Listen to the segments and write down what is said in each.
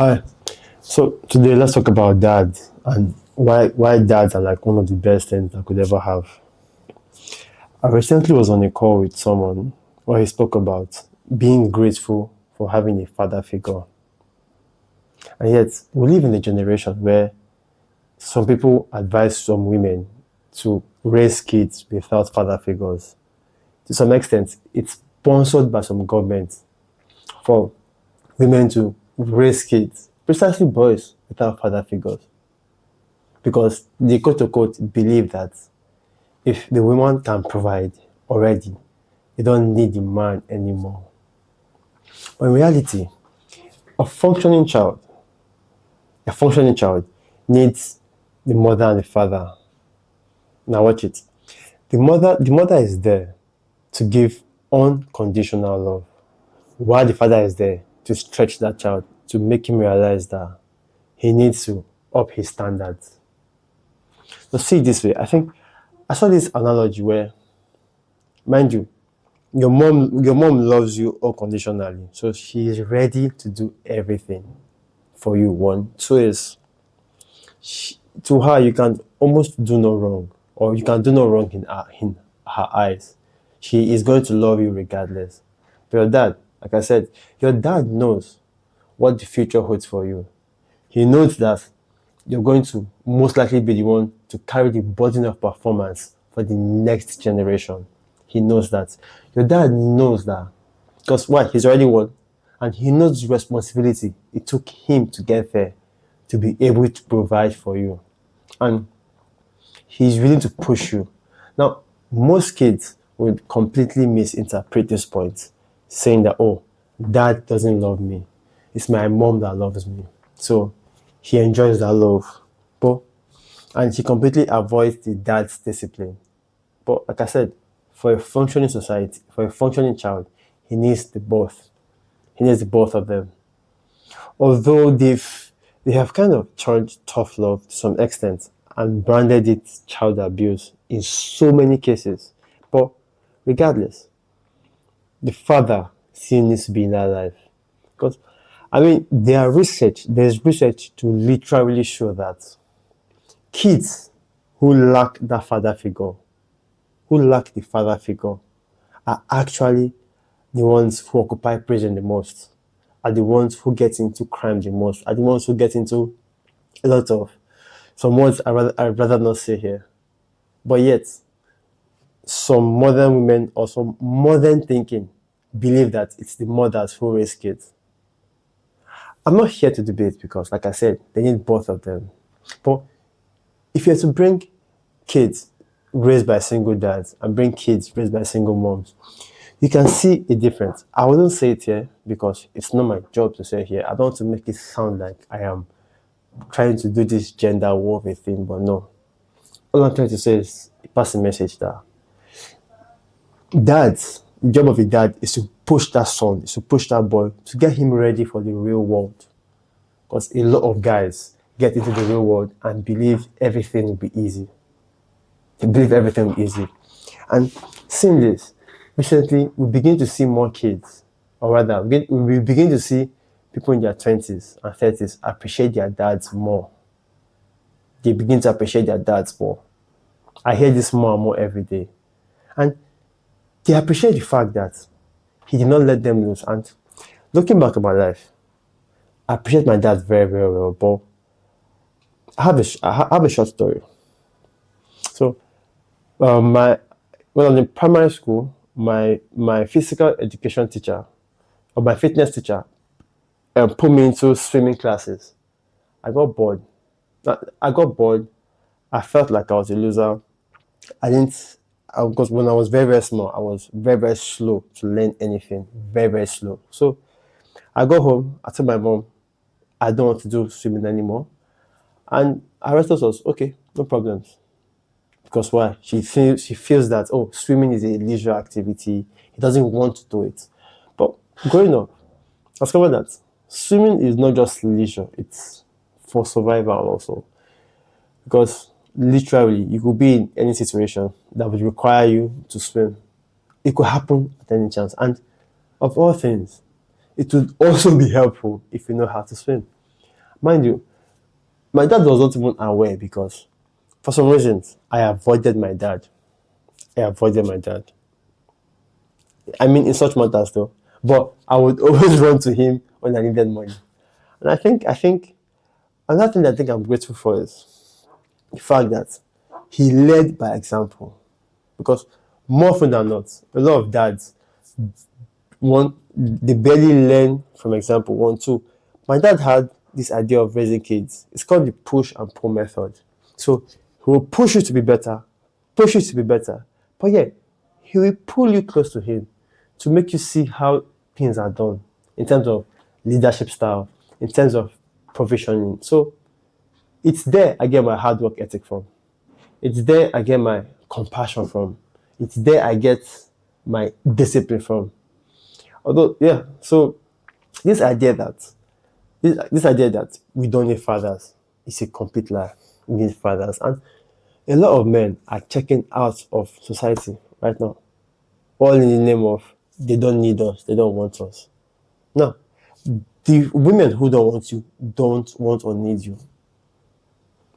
Hi. So today let's talk about dad and why dads are like one of the best things I could ever have. I recently was on a call with someone where he spoke about being grateful for having a father figure. And yet we live in a generation where some people advise some women to raise kids without father figures. To some extent, it's sponsored by some governments for women to raise kids, precisely boys without father figures. Because they quote unquote believe that if the woman can provide already, they don't need the man anymore. But in reality, a functioning child, a functioning child needs the mother and the father. Now watch it. The mother is there to give unconditional love, while the father is there to stretch that child, to make him realize that he needs to up his standards. So see it this way. I saw this analogy where, mind you, your mom loves you unconditionally, so she is ready to do everything for you. One, two is to her you can almost do no wrong, or you can do no wrong in her eyes. She is going to love you regardless. But your dad, like I said, your dad knows what the future holds for you. He knows that you're going to most likely be the one to carry the burden of performance for the next generation. He knows that. Your dad knows that. Because why? He's already won. And he knows the responsibility it took him to get there to be able to provide for you. And he's willing to push you. Now, most kids would completely misinterpret this point, saying that, oh, dad doesn't love me. It's my mom that loves me. So he enjoys that love. But and he completely avoids the dad's discipline. But like I said, for a functioning society, for a functioning child, he needs the both. He needs the both of them. Although they have kind of charged tough love to some extent and branded it child abuse in so many cases. But regardless, the father still needs to be in that life. Because there's research to literally show that kids who lack that father figure, who lack the father figure, are actually the ones who occupy prison the most, are the ones who get into crime the most, are the ones who get into a lot of some words I'd rather not say here. But yet, some modern women or some modern thinking believe that it's the mothers who raise kids. I'm not here to debate because, like I said, they need both of them. But if you're to bring kids raised by single dads and bring kids raised by single moms, you can see a difference. I wouldn't say it here because it's not my job to say it here. I don't want to make it sound like I am trying to do this gender warfare thing, but no. All I'm trying to say is pass a message that the job of a dad is to push that son, is to push that boy, to get him ready for the real world. Because a lot of guys get into the real world and believe everything will be easy. They believe everything will be easy. And seeing this, recently we begin to see more kids, or rather, we begin to see people in their 20s and 30s appreciate their dads more. They begin to appreciate their dads more. I hear this more and more every day. And they appreciate the fact that he did not let them lose. And looking back at my life, I appreciate my dad very, very well. But I have a short story. So, my when I was in primary school, my physical education teacher or my fitness teacher put me into swimming classes. I got bored. I got bored. I felt like I was a loser. I didn't because when I was very, very small, I was very, very slow to learn anything. Very, very slow. So I go home. I tell my mom I don't want to do swimming anymore, and her response was okay, no problems. Because why? She feels that, oh, swimming is a leisure activity. He doesn't want to do it. But growing up, I discovered that swimming is not just leisure; it's for survival also. Because literally, you could be in any situation that would require you to swim. It could happen at any chance, and of all things, it would also be helpful if you know how to swim. Mind you, my dad was not even aware because for some reasons I avoided my dad. I avoided my dad. I mean, in such matters though. But I would always run to him when I needed money. And I think another thing I think I'm grateful for is the fact that he led by example. Because more often than not, a lot of dads want they barely learn from example. One, two. My dad had this idea of raising kids. It's called the push and pull method. So he will push you to be better, push you to be better. But yeah, he will pull you close to him to make you see how things are done in terms of leadership style, in terms of provisioning. So it's there I get my hard work ethic from. It's there I get my compassion from. It's there I get my discipline from. Although, yeah, so this idea that this idea that we don't need fathers is a complete lie. We need fathers. And a lot of men are checking out of society right now. All in the name of they don't need us, they don't want us. No. The women who don't want you don't want or need you.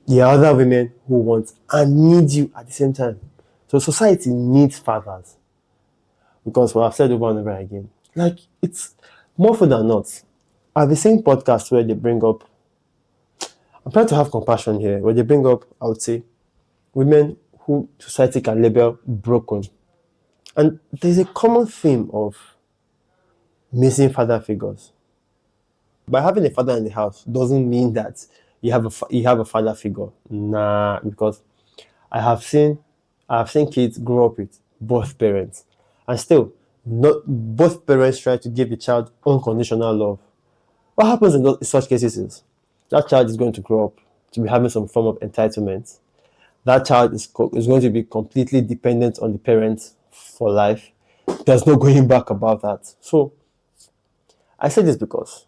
There are other women who want and need you at the same time. So society needs fathers. Because what I've said over and over again, like it's more often than not. I've been seeing podcasts where they bring up, I'm trying to have compassion here, where they bring up, I would say, women who society can label broken. And there's a common theme of missing father figures. By having a father in the house doesn't mean that you have a father figure. Nah, because I have seen kids grow up with both parents, and still, not both parents try to give the child unconditional love. What happens in such cases is that child is going to grow up to be having some form of entitlement. That child is going to be completely dependent on the parents for life. There's no going back about that. So I say this because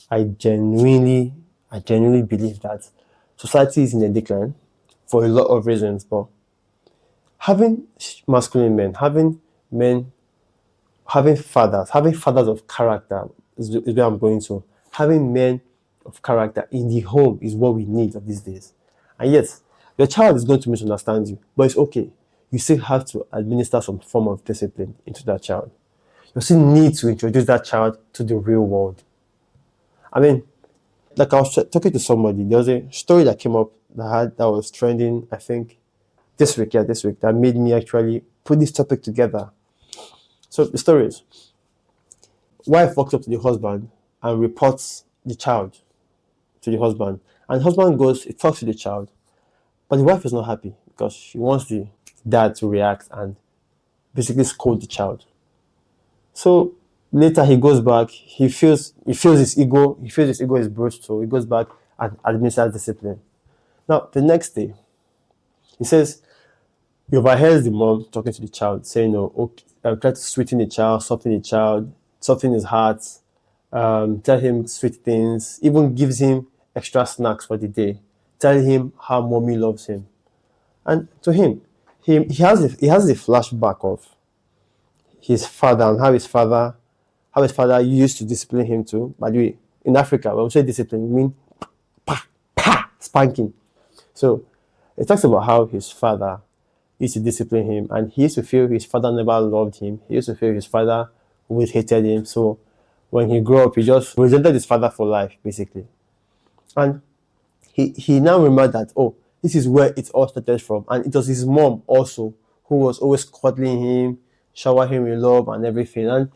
I genuinely believe that society is in a decline for a lot of reasons, but having masculine men, having fathers of character is where I'm going to. Having men of character in the home is what we need of these days. And yes, your child is going to misunderstand you, but it's okay. You still have to administer some form of discipline into that child. You still need to introduce that child to the real world. I mean, like I was talking to somebody, there was a story that came up that was trending, I think, this week, that made me actually put this topic together. So the story is, wife walks up to the husband and reports the child to the husband. And the husband goes, he talks to the child, but the wife is not happy because she wants the dad to react and basically scold the child. So later he goes back, he feels his ego is bruised, so he goes back and administers discipline. Now the next day, he says he overhears the mom talking to the child, saying, "Oh, okay, try to sweeten the child, soften his heart, tell him sweet things, even gives him extra snacks for the day, tell him how mommy loves him." And to him, he has the flashback of his father and how his father used to discipline him too. By the way, in Africa, when we say discipline, we mean pa, pa, spanking. So it talks about how his father used to discipline him, and he used to feel his father never loved him. He used to feel his father always hated him. So when he grew up, he just resented his father for life, basically. And he now remembered that, oh, this is where it all started from. And it was his mom also who was always cuddling him, shower him with love and everything. And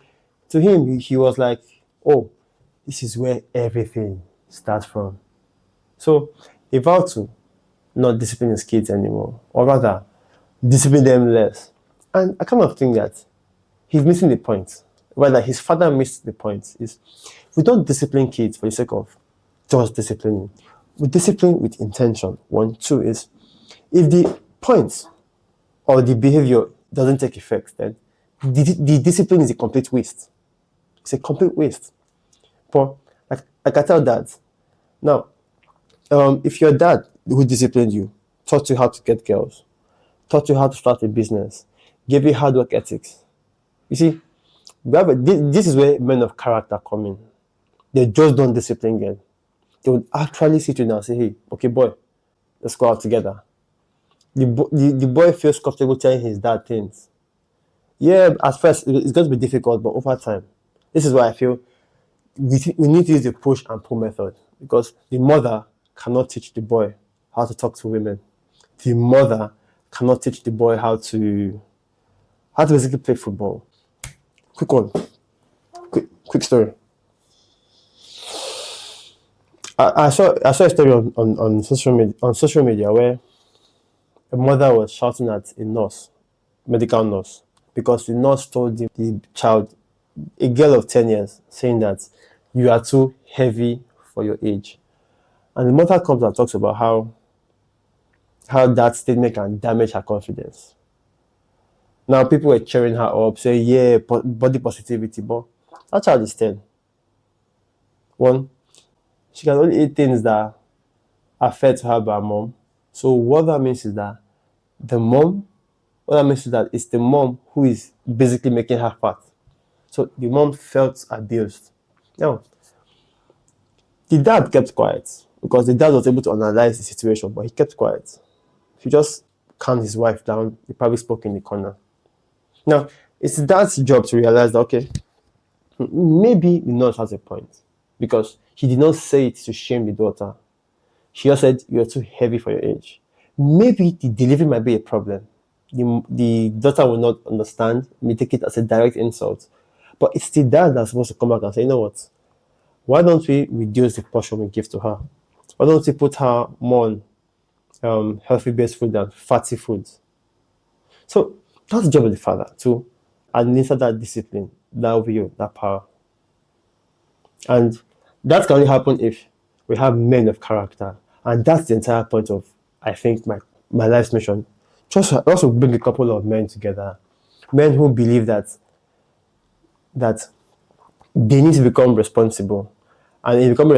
to him, he was like, oh, this is where everything starts from. So he vowed to not discipline his kids anymore, or rather, discipline them less. And I kind of think that he's missing the point. Rather, his father missed the point. Is we don't discipline kids for the sake of just disciplining. We discipline with intention. One, two is if the point or the behavior doesn't take effect, then the discipline is a complete waste. It's a complete waste. But like I tell dads, now, if your dad who disciplined you taught you how to get girls, taught you how to start a business, gave you hard work ethics, you see, this is where men of character come in. They just don't discipline girls. They would actually sit you down and say, hey, okay, boy, let's go out together. The boy feels comfortable telling his dad things. Yeah, at first it's going to be difficult, but over time, this is why I feel we need to use the push and pull method, because the mother cannot teach the boy how to talk to women. The mother cannot teach the boy how to basically play football. Quick one, quick story. I saw a story on social media where a mother was shouting at a nurse, medical nurse, because the nurse told the child, a girl of 10 years, saying that you are too heavy for your age. And the mother comes and talks about how that statement can damage her confidence. Now people were cheering her up, saying, yeah, body positivity, but that child is 10. One, she can only eat things that are fed to her by her mom. So what that means is that the mom, what that means is that it's the mom who is basically making her fat. So the mom felt abused. Now, the dad kept quiet because the dad was able to analyze the situation, but he kept quiet. He just calmed his wife down. He probably spoke in the corner. Now, it's the dad's job to realize that, okay, maybe the nurse has a point, because he did not say it to shame the daughter. She just said, you're too heavy for your age. Maybe the delivery might be a problem. The daughter will not understand, may take it as a direct insult. But it's the dad that's supposed to come back and say, you know what? Why don't we reduce the portion we give to her? Why don't we put her more on healthy-based food than fatty foods? So that's the job of the father, to administer that discipline, that will, that power. And that can only happen if we have men of character. And that's the entire point of, I think, my life's mission. Just also bring a couple of men together. Men who believe that they need to become responsible. And in become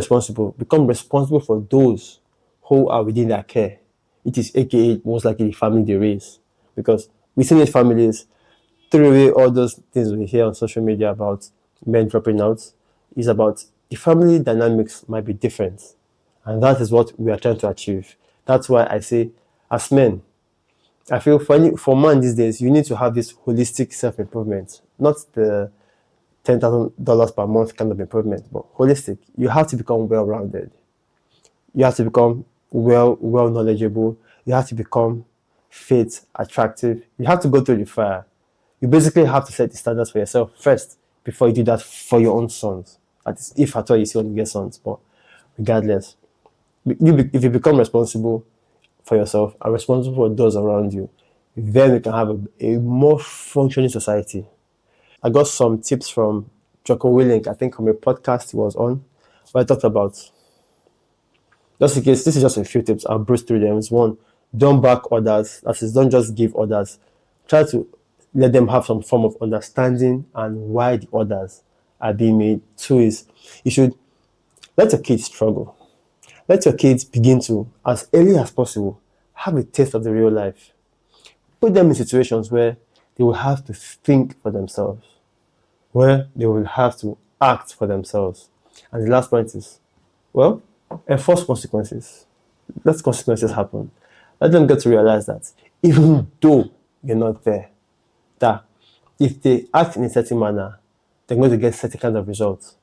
responsible for those who are within their care. It is aka most likely the family they raise. Because within these families, throw away all those things we hear on social media about men dropping out, is about the family dynamics might be different. And that is what we are trying to achieve. That's why I say, as men, I feel for man these days, you need to have this holistic self-improvement, not the $10,000 per month kind of improvement, but holistic. You have to become well-rounded. You have to become well knowledgeable. You have to become fit, attractive. You have to go through the fire. You basically have to set the standards for yourself first before you do that for your own sons. That is, if at all you still want to get sons. But regardless, if you become responsible for yourself and responsible for those around you, then we can have a more functioning society. I got some tips from Jocko Willink, I think from a podcast he was on, where I talked about, just in case, this is just a few tips, I'll bruise through them. It's one, don't back others. That is, don't just give others. Try to let them have some form of understanding and why the others are being made. Two is, you should let your kids struggle. Let your kids begin to, as early as possible, have a taste of the real life. Put them in situations where they will have to think for themselves, where they will have to act for themselves. And the last point is, well, enforce consequences. Let consequences happen. Let them get to realize that even though you're not there, that if they act in a certain manner, they're going to get certain kind of results.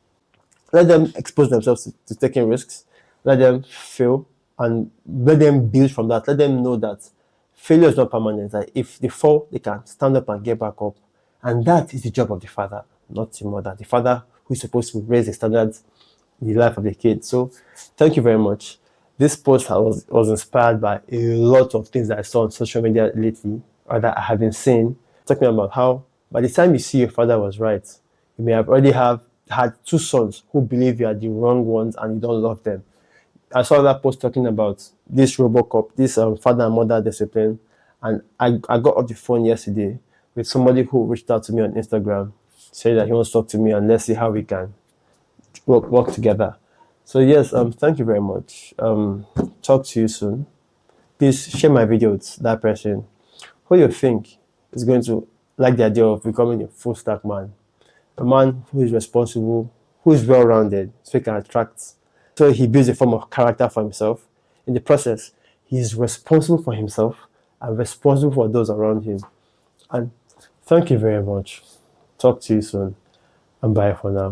Let them expose themselves to taking risks. Let them fail and let them build from that. Let them know that failure is not permanent. That if they fall, they can stand up and get back up. And that is the job of the father, not the mother. The father who is supposed to raise the standards in the life of the kid. So thank you very much. This post was inspired by a lot of things that I saw on social media lately, or that I have been seeing, talking about how by the time you see your father was right, you may have already had two sons who believe you are the wrong ones and you don't love them. I saw that post talking about this Robocop, this father and mother discipline, and I got off the phone yesterday with somebody who reached out to me on Instagram, saying that he wants to talk to me and let's see how we can work together. So yes, thank you very much. Talk to you soon. Please share my video with that person who you think is going to like the idea of becoming a full stack man. A man who is responsible, who is well-rounded, so he can attract So he builds a form of character for himself. In the process, he's responsible for himself and responsible for those around him. And thank you very much. Talk to you soon. And bye for now.